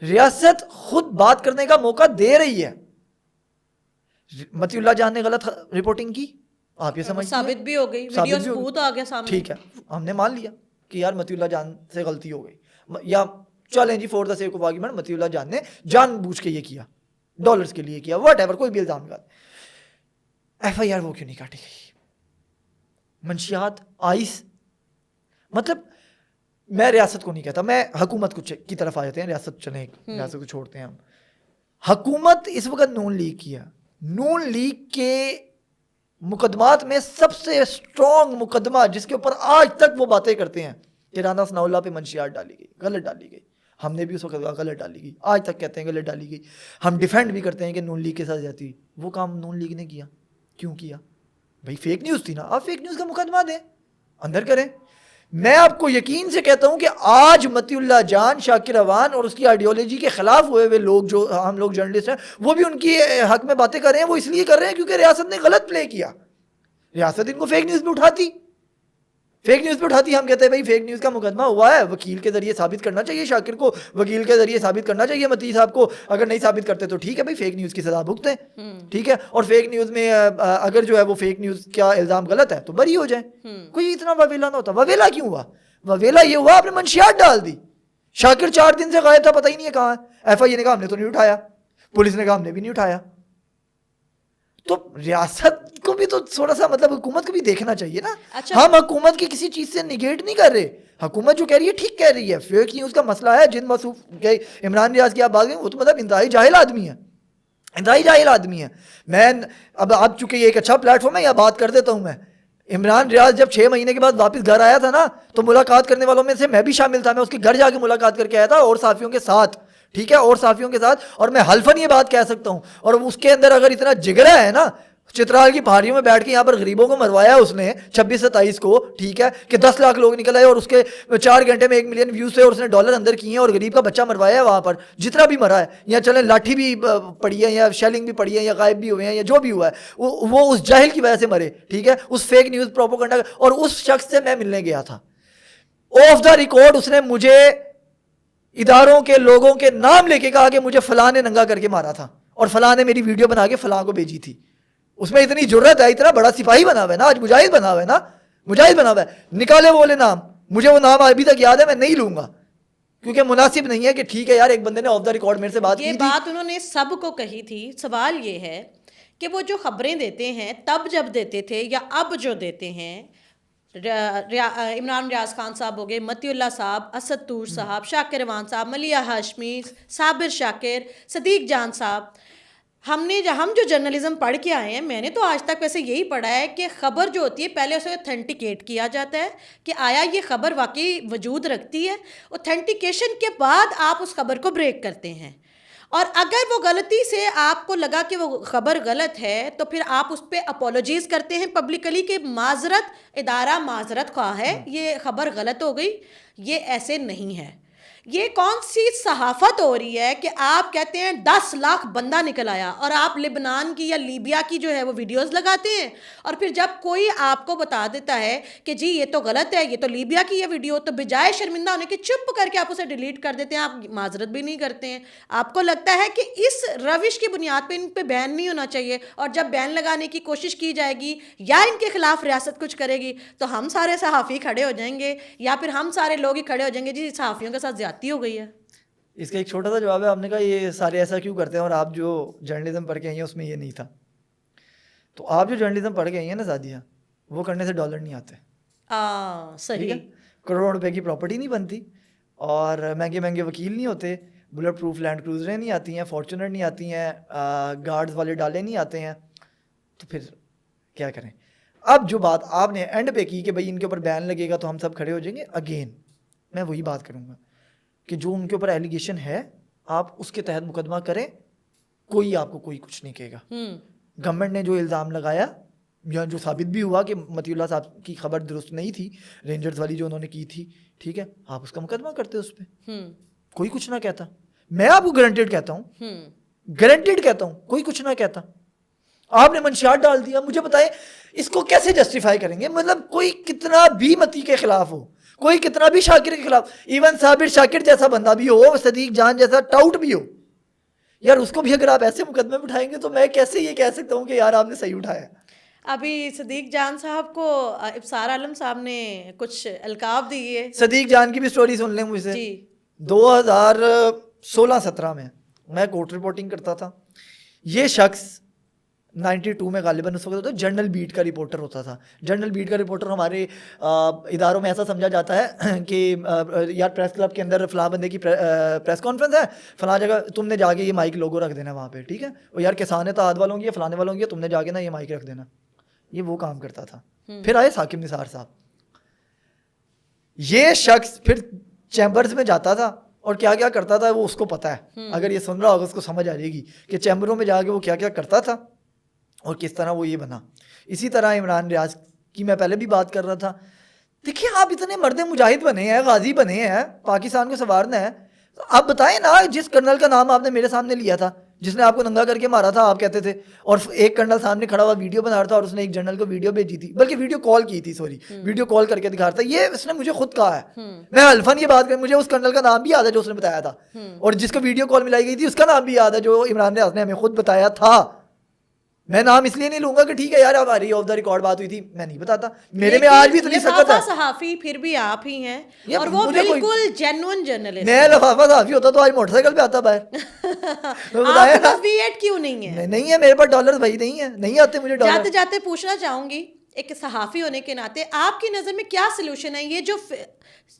ریاست خود بات کرنے کا موقع دے رہی ہے. متی اللہ جان نے غلط رپورٹنگ کی, آپ یہ سمجھ ثابت بھی ہو گئی, ویڈیو ثبوت آ گیا سامنے, ٹھیک ہے, ہم نے مان لیا کہ یار متی اللہ جان سے غلطی ہو گئی, یا چلیں جی for the sake of argument Matiullah جان نے جان بوجھ کے یہ کیا, ڈالرز کے لیے کیا, واٹ ایور, کوئی بھی الزام لگا, ایف آئی آر وہ کیوں نہیں کاٹی گئی؟ منشیات, آئس, مطلب میں ریاست کو نہیں کہتا, میں حکومت کی طرف آ جاتے ہیں, ریاست چلیں, ریاست کو چھوڑتے ہیں ہم. حکومت اس وقت نون لیگ کی ہے, نون لیگ کے مقدمات میں سب سے اسٹرانگ مقدمہ جس کے اوپر آج تک وہ باتیں کرتے ہیں کہ رانا ثناء اللہ پہ منشیات ڈالی گئی, غلط ڈالی گئی, ہم نے بھی اس وقت غلط ڈالی گئی, آج تک کہتے ہیں غلط ڈالی گئی. ہم ڈیفینڈ بھی کرتے ہیں کہ نون لیگ کے ساتھ جاتی, وہ کام نون لیگ نے کیا. کیوں کیا بھائی؟ فیک نیوز تھی نا, آپ فیک نیوز کا مقدمہ دیں, اندر کریں. میں آپ کو یقین سے کہتا ہوں کہ آج متی اللہ جان، شاکر روان اور اس کی آئیڈیالوجی کے خلاف ہوئے ہوئے لوگ، جو ہم لوگ جرنلسٹ ہیں، وہ بھی ان کی حق میں باتیں کر رہے ہیں. وہ اس لیے کر رہے ہیں کیونکہ ریاست نے غلط پلے کیا. ریاست ان کو فیک نیوز پہ اٹھاتی. ہم کہتے ہیں بھائی فیک نیوز کا مقدمہ ہوا ہے، وکیل کے ذریعے ثابت کرنا چاہیے شاکر کو، وکیل کے ذریعے ثابت کرنا چاہیے متی صاحب کو. اگر نہیں ثابت کرتے تو ٹھیک ہے بھائی، فیک نیوز کی سزا بھگتیں. ٹھیک ہے. اور فیک نیوز میں اگر جو ہے وہ فیک نیوز کا الزام غلط ہے تو بری ہو جائیں. کوئی اتنا وویلا نہ ہوتا. وویلا کیوں ہوا؟ وویلا یہ ہوا آپ نے منشیات ڈال دی. شاکر 4 دن سے غائب تھا، پتہ ہی نہیں ہے کہاں ہے. ایف آئی اے نے کہا ہم نے تو نہیں اٹھایا، پولیس نے کہا ہم نے بھی نہیں اٹھایا. تو ریاست کو بھی تو تھوڑا سا مطلب حکومت کو بھی دیکھنا چاہیے نا. ہم حکومت کی کسی چیز سے نگیٹ نہیں کر رہے. حکومت جو کہہ رہی ہے ٹھیک کہہ رہی ہے. فیک نیوز کا مسئلہ ہے. جن موصوف عمران ریاض کی آپ بات کریں، وہ تو مطلب انتہائی جاہل آدمی ہے. میں اب چونکہ یہ ایک اچھا پلیٹ فارم ہے، یا بات کر دیتا ہوں میں. عمران ریاض جب 6 مہینے کے بعد واپس گھر آیا تھا نا، تو ملاقات کرنے والوں میں سے میں بھی شامل تھا. میں اس کے گھر جا کے ملاقات کر کے آیا تھا، اور صحافیوں کے ساتھ. ٹھیک ہے، اور صحافیوں کے ساتھ. اور میں حلفاً یہ بات کہہ سکتا ہوں، اور اس کے اندر اگر اتنا جگرا ہے نا، چترال کی پہاڑیوں میں بیٹھ کے یہاں پر غریبوں کو مروایا اس نے 26-27 کو. ٹھیک ہے، کہ 10 لاکھ لوگ نکل آئے اور اس کے 4 گھنٹے میں 1 ملین ویوز تھے، اور اس نے ڈالر اندر کیے ہیں، اور غریب کا بچہ مروایا ہے وہاں پر جتنا بھی مرا ہے. یا چلیں لاٹھی بھی پڑی ہے، یا شیلنگ بھی پڑی ہے، یا غائب بھی ہوئے ہیں، یا جو بھی ہوا ہے، وہ اس جاہل کی وجہ سے مرے. ٹھیک ہے، اس فیک نیوز پروپیگنڈا. اور اس شخص سے میں ملنے گیا تھا. آف دا ریکارڈ اس نے مجھے اداروں کے لوگوں کے نام لے کے کہا کہ مجھے فلاں نے ننگا کر کے مارا تھا، اور فلاں نے میری ویڈیو بنا کے فلاں کو بھیجی تھی. اس میں اتنی جرت ہے، اتنا بڑا سپاہی بنا ہوا ہے نا، آج مجاہد بنا ہوا ہے. نکالے بولے نام، مجھے وہ نام ابھی تک یاد ہے، میں نہیں لوں گا کیونکہ مناسب نہیں ہے کہ ٹھیک ہے یار ایک بندے نے آف دا ریکارڈ میرے سے بات کی تھی. یہ بات انہوں نے سب کو کہی تھی. سوال یہ ہے کہ وہ جو خبریں دیتے ہیں تب جب دیتے تھے یا اب جو دیتے ہیں، عمران ریاض خان صاحب ہو گئے، متی اللہ صاحب، اسد طور صاحب، شاکر روان صاحب، ملیحہ ہاشمی، صابر شاکر، صدیق جان صاحب، ہم جو جرنلزم پڑھ کے آئے ہیں، میں نے تو آج تک ویسے یہی پڑھا ہے کہ خبر جو ہوتی ہے پہلے اسے اوتھینٹیکیٹ کیا جاتا ہے کہ آیا یہ خبر واقعی وجود رکھتی ہے. اوتھینٹیکیشن کے بعد آپ اس خبر کو بریک کرتے ہیں، اور اگر وہ غلطی سے آپ کو لگا کہ وہ خبر غلط ہے تو پھر آپ اس پہ اپولوجیز کرتے ہیں پبلکلی کہ معذرت، ادارہ معذرت خواہ ہے، یہ خبر غلط ہو گئی، یہ ایسے نہیں ہے. یہ کون سی صحافت ہو رہی ہے کہ آپ کہتے ہیں 10 لاکھ بندہ نکل آیا، اور آپ لبنان کی یا لیبیا کی جو ہے وہ ویڈیوز لگاتے ہیں، اور پھر جب کوئی آپ کو بتا دیتا ہے کہ جی یہ تو غلط ہے، یہ تو لیبیا کی یہ ویڈیو، تو بجائے شرمندہ ہونے کے چپ کر کے آپ اسے ڈیلیٹ کر دیتے ہیں، آپ معذرت بھی نہیں کرتے ہیں. آپ کو لگتا ہے کہ اس روش کی بنیاد پہ ان پہ بین نہیں ہونا چاہیے، اور جب بین لگانے کی کوشش کی جائے گی یا ان کے خلاف ریاست کچھ کرے گی تو ہم سارے صحافی کھڑے ہو جائیں گے، یا پھر ہم سارے لوگ ہی کھڑے ہو جائیں گے جی صحافیوں کے ساتھ زیادتی ہو گئی ہے. اس کا ایک چھوٹا سا جواب ہے. آپ نے کہا یہ سارے ایسا کیوں کرتے ہیں، اور آپ جو جرنلزم پڑھ کے آئی ہیں اس میں یہ نہیں تھا. تو آپ جو جرنلزم پڑھ کے آئی ہیں نا سعدیہ، وہ کرنے سے ڈالر نہیں آتے. صحیح. کروڑوں روپے کی پراپرٹی نہیں بنتی، اور مہنگے مہنگے وکیل نہیں ہوتے، بلٹ پروف لینڈ کروزریں نہیں آتی ہیں، فارچونر نہیں آتی ہیں، گارڈز والے ڈالے نہیں آتے ہیں. تو پھر کیا کریں؟ اب جو بات آپ نے اینڈ پہ کی کہ بھائی ان کے اوپر بین لگے گا تو ہم سب کھڑے ہو جائیں گے، اگین میں وہی بات کروں گا کہ جو ان کے اوپر ایلیگیشن ہے آپ اس کے تحت مقدمہ کریں، کوئی آپ کو کوئی کچھ نہیں کہے گا. گورنمنٹ نے جو الزام لگایا یا جو ثابت بھی ہوا کہ متی اللہ صاحب کی خبر درست نہیں تھی، رینجرز والی جو انہوں نے کی تھی، ٹھیک ہے، آپ اس کا مقدمہ کرتے اس پہ، کوئی کچھ نہ کہتا. میں آپ کو گارنٹیڈ کہتا ہوں کوئی کچھ نہ کہتا. آپ نے منشیات ڈال دیا. مجھے بتائیں اس کو کیسے جسٹیفائی کریں گے؟ مطلب کوئی کتنا بھی متی کے خلاف ہو، کوئی کتنا بھی شاکر کے خلاف، ایون صابر شاکر جیسا بندہ بھی ہو، صدیق جان جیسا ٹاؤٹ بھی ہو، یار اس کو بھی اگر آپ ایسے مقدمے میں اٹھائیں گے تو میں کیسے یہ کہہ سکتا ہوں کہ یار آپ نے صحیح اٹھایا. ابھی صدیق جان صاحب کو ابصار عالم صاحب نے کچھ القاب دیے. صدیق جان کی بھی سٹوری سن لیں مجھ سے. 2016-17 میں کورٹ رپورٹنگ کرتا تھا. یہ شخص 92 میں غالباً اس وقت ہوتا ہے جرنل بیٹ کا رپورٹر ہوتا تھا. جرنل بیٹ کا رپورٹر ہمارے اداروں میں ایسا سمجھا جاتا ہے کہ یار پریس کلب کے اندر فلاں بندے کی پریس کانفرنس ہے فلاں جگہ، تم نے جا کے یہ مائک لوگو رکھ دینا وہاں پہ، ٹھیک ہے، اور یار کسان اتحاد والوں کی فلانے والوں کی تم نے جا کے نا یہ مائک رکھ دینا. یہ وہ کام کرتا تھا. پھر آئے ثاقب نثار صاحب. یہ شخص پھر چیمبرز میں جاتا تھا اور کیا کیا کرتا تھا وہ اس کو پتا ہے. اگر یہ سن رہا ہوگا اس کو سمجھ آ جائے گی کہ چیمبروں میں جا کے وہ کیا کیا کرتا تھا اور کس طرح وہ یہ بنا. اسی طرح عمران ریاض کی میں پہلے بھی بات کر رہا تھا. دیکھیے آپ اتنے مرد مجاہد بنے ہیں, غازی بنے ہیں, پاکستان کو سنوارنا ہے, تو آپ بتائیں نا جس کرنل کا نام آپ نے میرے سامنے لیا تھا, جس نے آپ کو ننگا کر کے مارا تھا, آپ کہتے تھے, اور ایک کرنل سامنے کھڑا ہوا ویڈیو بنا رہا تھا, اور اس نے ایک جنرل کو ویڈیو بھیجی تھی, بلکہ ویڈیو کال کی تھی, سوری ویڈیو کال کر کے دکھا رہا تھا, یہ اس نے مجھے خود کہا ہے, میں الفن یہ بات کر, مجھے اس کرنل کا نام بھی یاد ہے جو اس نے بتایا تھا, اور جس کو ویڈیو کال ملائی گئی تھی اس کا نام بھی یاد ہے جو عمران ریاض نے ہمیں خود بتایا تھا. میں نام اس لیے نہیں لوں گا کہ ٹھیک ہے یار ہماری آف دا ریکارڈ بات ہوئی تھی, میں نہیں بتاتا, میرے میں آج بھی اتنی سکت ہے. صحافی پھر بھی آپ ہی ہیں, اور وہ بالکل جینوئن جرنلسٹ. میں لفافہ صحافی ہوتا تو آج موٹر سائیکل پہ آتا باہر. آپ کا V8 کیوں نہیں ہے؟ نہیں ہے میرے پاس ڈالر بھائی, نہیں ہے, نہیں آتے مجھے ڈالر. جاتے جاتے پوچھنا چاہوں گی, ایک صحافی ہونے کے ناطے آپ کی نظر میں کیا سلوشن ہے یہ جو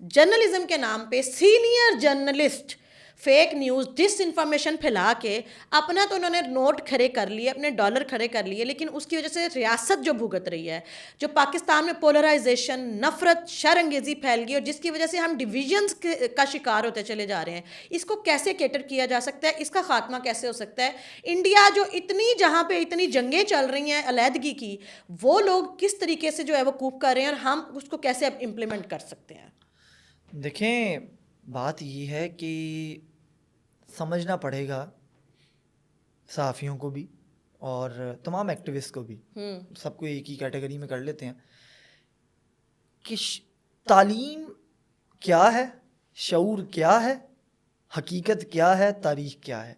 جرنلزم کے نام پہ سینئر جرنلسٹ فیک نیوز ڈس انفارمیشن پھیلا کے اپنا تو انہوں نے نوٹ کھڑے کر لیے, اپنے ڈالر کھڑے کر لیے, لیکن اس کی وجہ سے ریاست جو بھگت رہی ہے, جو پاکستان میں پولرائزیشن, نفرت, شر انگیزی پھیل گئی, اور جس کی وجہ سے ہم ڈویژنس کا شکار ہوتے چلے جا رہے ہیں, اس کو کیسے کیٹر کیا جا سکتا ہے, اس کا خاتمہ کیسے ہو سکتا ہے؟ انڈیا جو جہاں پہ اتنی جنگیں چل رہی ہیں علیحدگی کی, وہ لوگ کس طریقے سے جو ہے وہ کوپ کر رہے ہیں, اور ہم اس کو کیسے اب امپلیمنٹ کر سکتے ہیں؟ دیکھیں بات یہ ہے کہ سمجھنا پڑے گا صحافیوں کو بھی اور تمام ایکٹیوسٹ کو بھی, سب کو ایک ہی کیٹیگری میں کر لیتے ہیں, کہ تعلیم کیا ہے, شعور کیا ہے, حقیقت کیا ہے, تاریخ کیا ہے.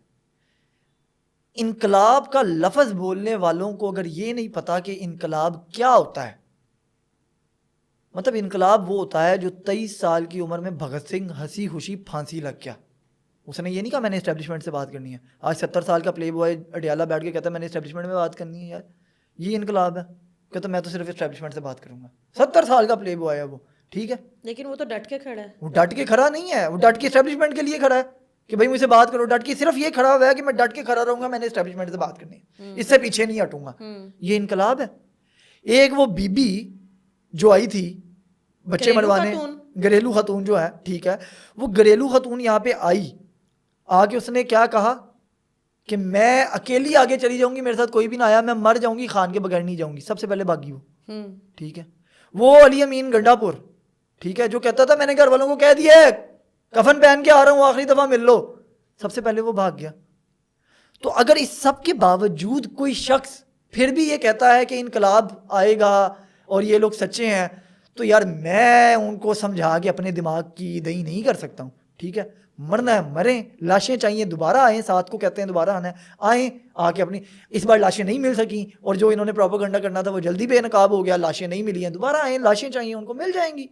انقلاب کا لفظ بولنے والوں کو اگر یہ نہیں پتا کہ انقلاب کیا ہوتا ہے, مطلب انقلاب وہ ہوتا ہے جو 23 سال کی عمر میں بھگت سنگھ ہنسی خوشی پھانسی لگ گیا, اس نے یہ نہیں کہا میں نے اسٹیبلشمنٹ سے بات کرنی ہے. آج 70 سال کا پلے بوائے اڈیالہ بیٹھ کے کہتا ہے میں نے اسٹیبلشمنٹ میں بات کرنی ہے, یار یہ انقلاب ہے, کہتا میں تو صرف اسٹیبلشمنٹ سے بات کروں گا. 70 سال کا پلے بوائے ہے وہ, ٹھیک ہے, لیکن وہ تو ڈٹ کے کھڑا ہے. وہ ڈٹ کے کھڑا نہیں ہے, وہ ڈٹ کے اسٹیبلشمنٹ کے لیے کھڑا ہے کہ بھائی مجھ سے بات کرو, ڈٹ کے صرف یہ کھڑا ہوا ہے کہ میں ڈٹ کے کھڑا رہوں گا, میں نے اسٹیبلشمنٹ سے بات کرنی ہے, اس سے پیچھے نہیں ہٹوں گا. یہ انقلاب ہے. ایک وہ بی بی جو آئی تھی بچے مروانے, گھریلو خاتون جو ہے, ٹھیک ہے, وہ گھریلو خاتون یہاں پہ آئی, آ کے اس نے کیا کہا کہ میں اکیلی آگے چلی جاؤں گی, میرے ساتھ کوئی بھی نہ آیا, میں مر جاؤں گی, خان کے بغیر نہیں جاؤں گی. سب سے پہلے بھاگی وہ, ٹھیک ہے. وہ علی امین گنڈا پور, ٹھیک ہے, جو کہتا تھا میں نے گھر والوں کو کہہ دیا ہے کفن پہن کے آ رہا ہوں, آخری دفعہ مل لو, سب سے پہلے وہ بھاگ گیا. تو اگر اس سب کے باوجود کوئی شخص پھر بھی یہ کہتا ہے کہ انقلاب آئے گا اور یہ لوگ سچے ہیں, تو یار میں ان کو سمجھا کے اپنے دماغ کی دہی نہیں کر سکتا ہوں, ٹھیک ہے. مرنا ہے مریں, لاشیں چاہیے دوبارہ آئیں, ساتھ کو کہتے ہیں دوبارہ آنا ہے, آئیں, آ کے اپنی, اس بار لاشیں نہیں مل سکیں, اور جو انہوں نے پروپیگنڈا کرنا تھا وہ جلدی بے نقاب ہو گیا, لاشیں نہیں ملی ہیں, دوبارہ آئیں, لاشیں چاہیے ان کو, مل جائیں گی.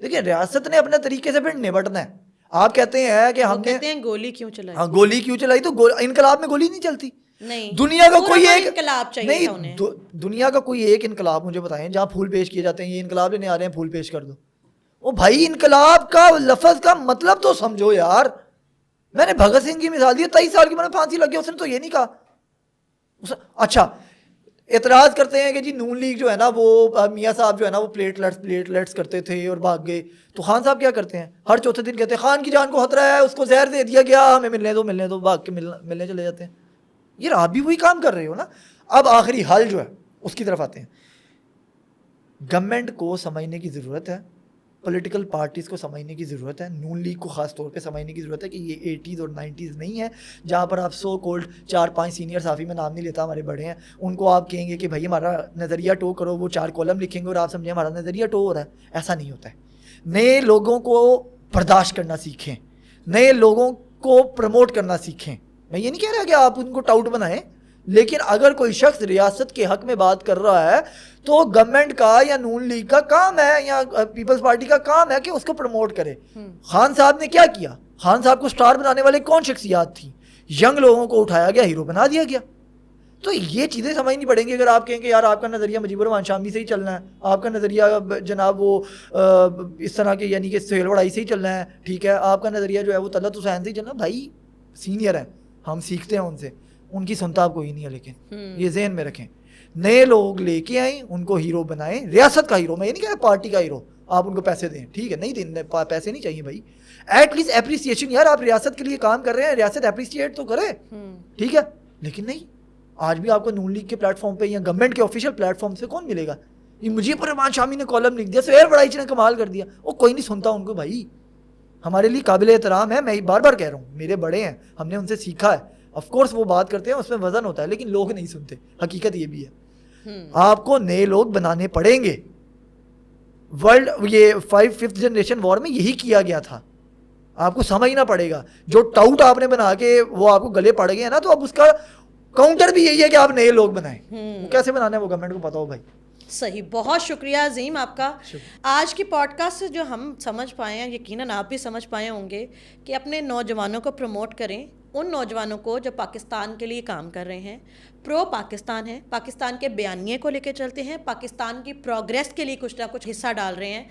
دیکھیں ریاست نے اپنے طریقے سے پھر نبٹنا ہے. آپ کہتے ہیں کہ ہم نے گولی کیوں چلائی, ہاں گولی کیوں چلائی, تو انقلاب میں گولی نہیں چلتی. نہیں, دنیا کا کوئی ایک انقلاب چاہیے نہیں, دنیا کا کوئی ایک انقلاب مجھے بتائیں جہاں پھول پیش کیے جاتے ہیں, یہ انقلاب لینے آ رہے ہیں پھول پیش کر دو. او بھائی انقلاب کا لفظ کا مطلب تو سمجھو یار. میں نے بھگت سنگھ کی مثال دی, 23 سال کی میں نے پھانسی لگ گیا, اس نے تو یہ نہیں کہا. اچھا اعتراض کرتے ہیں کہ جی نون لیگ جو ہے نا وہ میاں صاحب جو ہے نا وہ پلیٹلیٹس کرتے تھے اور بھاگ گئے, تو خان صاحب کیا کرتے ہیں, ہر چوتھے دن کہتے ہیں خان کی جان کو خطرہ ہے, اس کو زہر دے دیا گیا, ہمیں ملنے دو, بھاگ کے ملنے چلے جاتے ہیں. یہ آپ بھی وہی کام کر رہے ہو نا. اب آخری حل جو ہے اس کی طرف آتے ہیں. گورنمنٹ کو سمجھنے کی ضرورت ہے, پولیٹیکل پارٹیز کو سمجھنے کی ضرورت ہے, نون لیگ کو خاص طور پہ سمجھنے کی ضرورت ہے کہ یہ 80s اور 90s نہیں ہے جہاں پر آپ سو کولڈ 4-5 سینئر صحافی, میں نام نہیں لیتا, ہمارے بڑے ہیں, ان کو آپ کہیں گے کہ بھائی ہمارا نظریہ ٹو کرو, وہ 4 کالم لکھیں گے اور آپ سمجھیں ہمارا نظریہ ٹو ہو رہا ہے. ایسا نہیں ہوتا ہے. نئے لوگوں کو برداشت کرنا سیکھیں, نئے لوگوں کو پروموٹ کرنا سیکھیں. میں یہ نہیں کہہ رہا کہ آپ ان کو ٹاؤٹ بنائیں, لیکن اگر کوئی شخص ریاست کے حق میں بات کر رہا ہے تو گورنمنٹ کا یا نون لیگ کا کام ہے یا پیپلز پارٹی کا کام ہے کہ اس کو پروموٹ کرے. خان صاحب نے کیا کیا, خان صاحب کو سٹار بنانے والے کون شخصیات تھیں, ینگ لوگوں کو اٹھایا گیا, ہیرو بنا دیا گیا. تو یہ چیزیں سمجھنی پڑیں گی. اگر آپ کہیں کہ یار آپ کا نظریہ مجیب الرحمان شامی سے ہی چلنا ہے, آپ کا نظریہ جناب وہ اس طرح کے یعنی کہ سہیل وڑائی سے ہی چلنا ہے, ٹھیک ہے, آپ کا نظریہ جو ہے وہ طلعت حسین سے ہی چلنا, بھائی سینئر ہیں, ہم سیکھتے ہیں ان سے, ان کی سنتا کوئی نہیں ہے, لیکن یہ ذہن میں رکھیں. نئے لوگ لے کے آئیں, ان کو ہیرو بنائیں, ریاست کا ہیرو, میں یہ نہیں کہہ رہا پارٹی کا ہیرو, آپ ان کو پیسے دیں, ٹھیک ہے, نہیں دیں, پیسے نہیں چاہیے بھائی, ایٹ لیسٹ اپریسیشن, یار آپ ریاست کے لیے کام کر رہے ہیں, ریاست اپریشیٹ تو کرے, ٹھیک ہے. لیکن نہیں, آج بھی آپ کو نون لیگ کے پلیٹ فارم پہ یا گورنمنٹ کے آفیشیل پلیٹ فارم سے کون ملے گا, یہ مجھے پر رحمان شامی نے کالم لکھ دیا, سہیل وڑائچی نے کمال کر دیا. وہ کوئی نہیں سنتا ان کو بھائی. ہمارے لیے قابل احترام ہے, میں بار بار کہہ رہا ہوں, میرے بڑے ہیں, ہم نے ان سے سیکھا ہے. آف کورس وہ بات کرتے ہیں, اس میں وزن ہوتا ہے, لیکن لوگ نہیں سنتے. حقیقت یہ بھی ہے, آپ کو نئے لوگ بنانے پڑیں گے. ورلڈ یہ 5th جنریشن وار میں یہی کیا گیا تھا. آپ کو سمجھنا پڑے گا. جو ٹاؤٹ آپ نے بنا کے وہ آپ کو گلے پڑ گئے ہیں نا, تو اب اس کا کاؤنٹر بھی یہی ہے کہ آپ نئے لوگ بنائیں. وہ کیسے بنانا ہے وہ گورنمنٹ کو پتا ہو بھائی. صحیح, بہت شکریہ عظیم آپ کا. آج کی پوڈ کاسٹ سے جو ہم سمجھ پائے ہیں, یقیناً آپ بھی سمجھ پائے ہوں گے کہ اپنے نوجوانوں کو پروموٹ کریں, ان نوجوانوں کو جو پاکستان کے لیے کام کر رہے ہیں, پرو پاکستان ہیں, پاکستان کے بیانیے کو لے کے چلتے ہیں, پاکستان کی پروگریس کے لیے کچھ نہ کچھ حصہ ڈال رہے ہیں.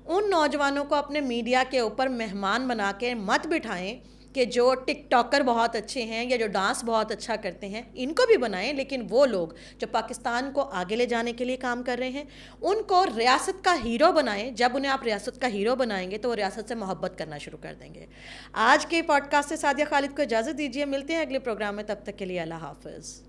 ان نوجوانوں کو اپنے میڈیا کے اوپر مہمان بنا کے مت بٹھائیں کہ جو ٹک ٹاکر بہت اچھے ہیں یا جو ڈانس بہت اچھا کرتے ہیں, ان کو بھی بنائیں, لیکن وہ لوگ جو پاکستان کو آگے لے جانے کے لیے کام کر رہے ہیں ان کو ریاست کا ہیرو بنائیں. جب انہیں آپ ریاست کا ہیرو بنائیں گے تو وہ ریاست سے محبت کرنا شروع کر دیں گے. آج کے پوڈ کاسٹ سے سعدیہ خالد کو اجازت دیجیے, ملتے ہیں اگلے پروگرام میں, تب تک کے لیے اللہ حافظ.